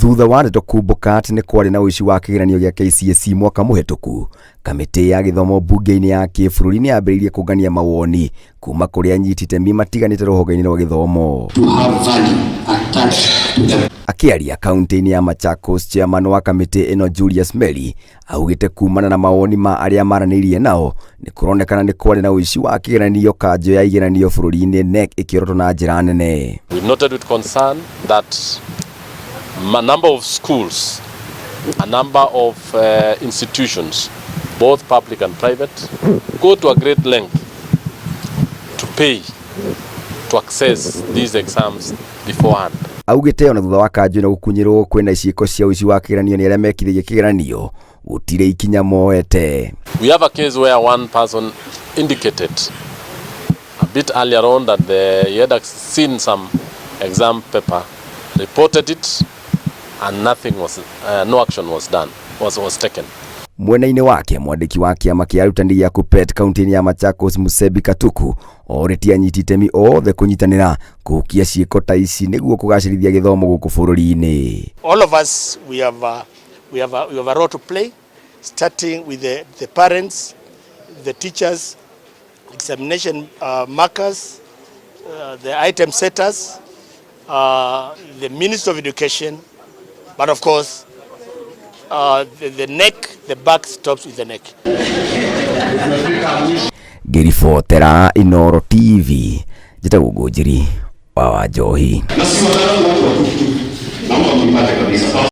Thutha wa ndeto kumbũka atĩ nĩ kwarĩ na uici wa kĩgeranio gĩa KCSE mwaka mũhĩtũku, kamĩtĩ ya gĩthomo bunge-inĩ ya kĩbũrũri nĩ yambĩrĩirie kũngania mawoni kuma kũrĩ anyiti itemi matiganĩte rũhonge-inĩ rwa gĩthomo. Akĩaria kaunti-inĩ ya Machakos, chairman wa kamĩtĩ ĩno Julius Meli augĩte kumana na mawoni ma arĩa maranĩirie nao nĩ kũronekana nĩ kwarĩ na uici wa kĩgeranio kanjũ ya igeranio bũrũri-inĩ KNEC ĩkĩorotwo na njĩra nene. We noted with concern that a number of schools, a number of institutions, both public and private, go to a great length to pay to access these exams beforehand. Augĩte ona thutha wa kanjũ ĩno gũkunyĩrwo kwĩna ciĩko cia uici wa kĩgeranio nĩ arĩa mekithirie kĩgeranio gũtirĩ ikinya moete. We have a case where one person indicated a bit earlier on that he had seen some exam paper, reported it, and nothing was, no action was done, was taken. Mwena-inĩ wake mwandĩki wa kĩama kĩa arutani gĩa KUPPET kaunti-inĩ ya Machakos Musebi Katuku orĩtie anyiti itemi othe kũnyitanĩra kũhukia ciĩko ta ici nĩguo kũgacĩrithia gĩthomo gũkũ bũrũri-inĩ. All of us we have a role to play, starting with the parents, the teachers, examination markers, the item setters, the Minister of Education, but of course the neck, the back stops with the neck. Ngĩribotera Inooro TV, njĩtagwo Ngũnjiri wa Wanjohi.